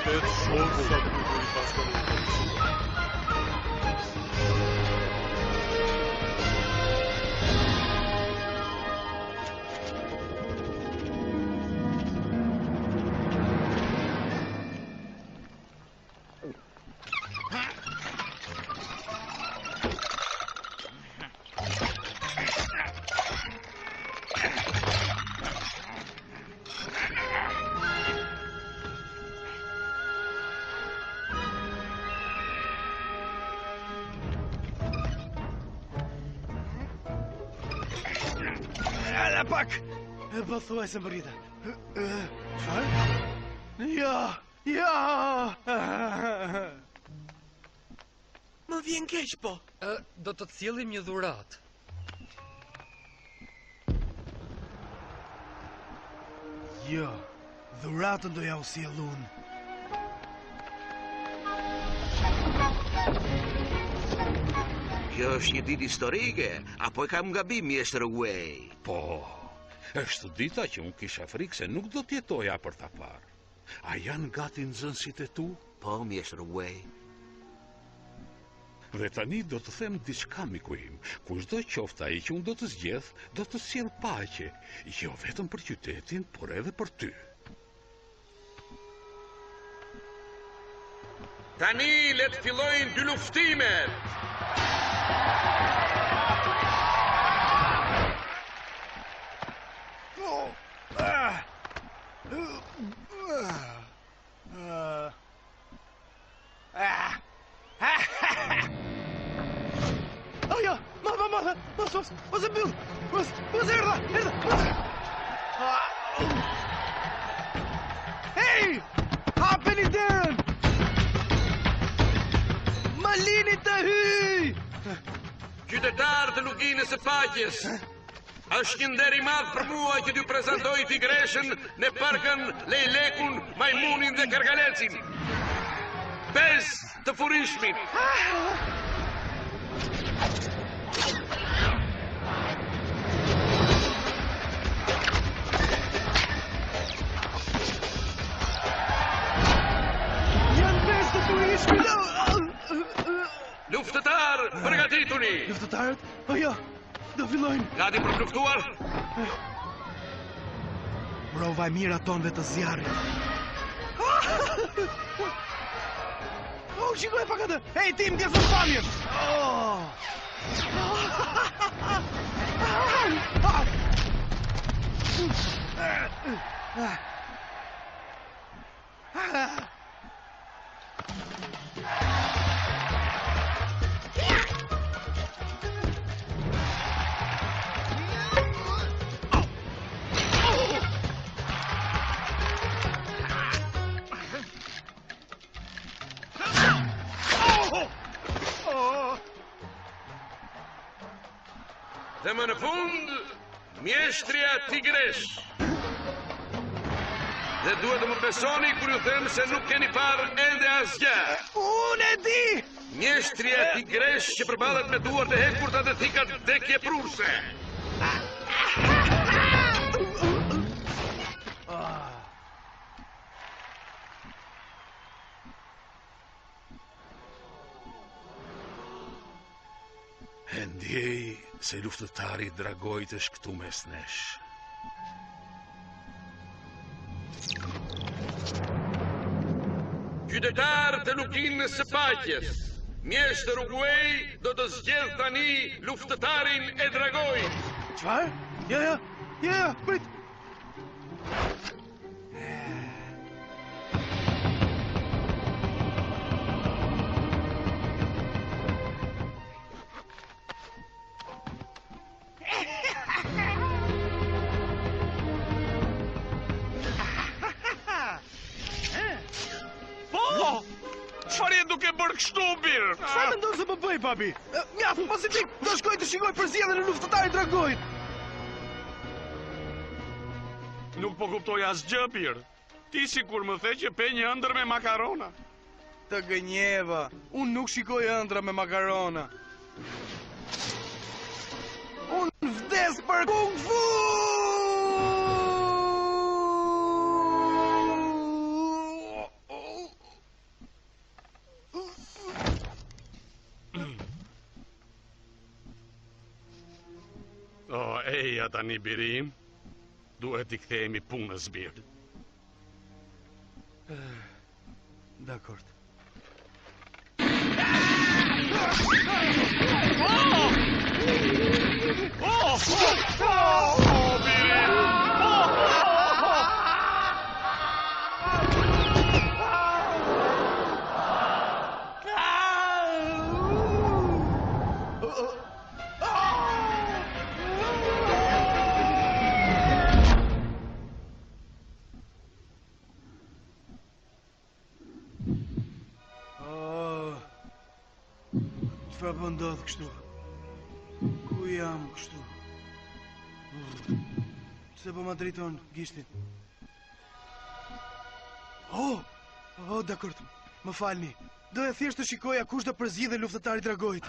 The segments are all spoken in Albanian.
vërtet shumë sa bukur i paskaluar. Pak! Po thuaj se më rrita. Çfarë? Ja! Më vjen keq po. Do të të sjellim një dhuratë. Jo, dhuratën do ja u sjell unë. Kjo është një ditë historike, apo e kam gabim, mjeshtër Way? Po, është dita që unë kisha frikë se nuk do t'jetoja për ta parë. A janë gati nxënësit e tu? Po, mjeshtër Way. Dhe tani do të them diçka, miku im. Kushdo qoftë ai që unë do të zgjedh, do të sjell paqe, jo vetëm për qytetin, por edhe për ty. Tani le të fillojnë dy luftimet. Mos e mbyll! Mos erdha! Hey! Hapeni derën! Më lini të hyj! Qytetarë të luginës së paqes, është një nder i madh për mua që t'ju prezantoj Tigreshën në parkën Lejlekun, Majmunin dhe Kargalecin. 5 të furishmit. Luftëtar, përgatituni! Luftëtarët? Po jo, do fillojnë. Gati për të luftuar? Provaj mira tonëve të zjarrit. Shikoj pak atë! Hej, tim, ke thënë pamjen! Dhe më në fund, mjeshtria Tigresh. Dhe duhet të më besoni kur ju them se nuk keni parë ende asgjë. Unë e di! Mjeshtria Tigresh që përballet me duart e hekurta dhe thikat vdekje prurse. E ndjej se luftëtari Dragojt është këtu mes nesh. Qytetar të luginës së paqes, mjeshtër Way do të zgjedh tani luftëtarin e Dragojt. Çfarë? Jo, prit. Çfarë duke bërë kështu birë? Çfarë mendon se po bëj, papi? Mjaft, mos i dik, do shkoj të shikoj përzgjedhjen e luftëtarit Dragojt. Nuk po kuptoj asgjë birë. Ti sikur më the që pe një ëndër me makarona. Të gënjeva, unë nuk shikoj ëndra me makarona. Unë vdes për kung fu! Eja tani birim, duhet i kthehemi punës birë. Dakord. Çfarë po ndodh kështu? Ku jam kështu? Pse po ma drejton gishtin? Oh, dakord. Më falni. Doja thjesht të shikoja kush do përzgjidhte luftëtari Dragojit.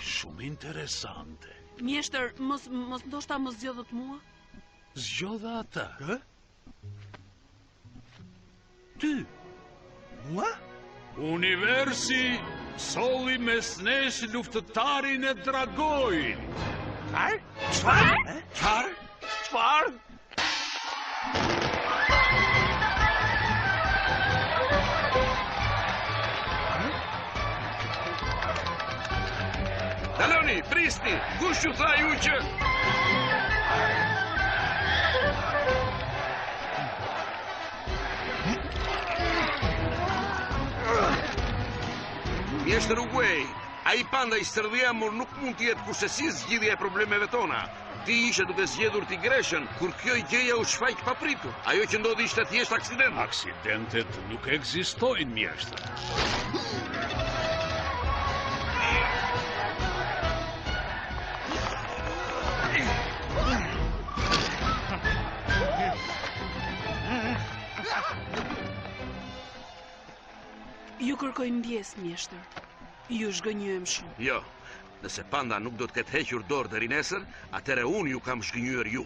Shumë interesante. Mjeshtër, mos ndoshta mos zgjodhët mua? Zgjodha ata. Kë? Ty. Mua? Universi solli mes nesh luftëtarin e Dragojit. Çfarë? Daloni, prisni, kush ju tha ju që... Mjeshtër Uguay, ai panda i stërdiamur nuk mund të jetë kurse zgjidhja e problemeve tona. Ti ishe duke zgjedhur Tigreshën, kur kjo gjëja u shfaq papritur. Ajo që ndodhi ishte thjesht aksident. Aksidentet nuk ekzistojnë, mjeshtër. Ju kërkoj ndjes, mjeshtër. Ju zhgënjyem shumë. Jo, nëse panda nuk do të ketë hequr dorë deri nesër, atëherë unë ju kam zhgënjyer ju.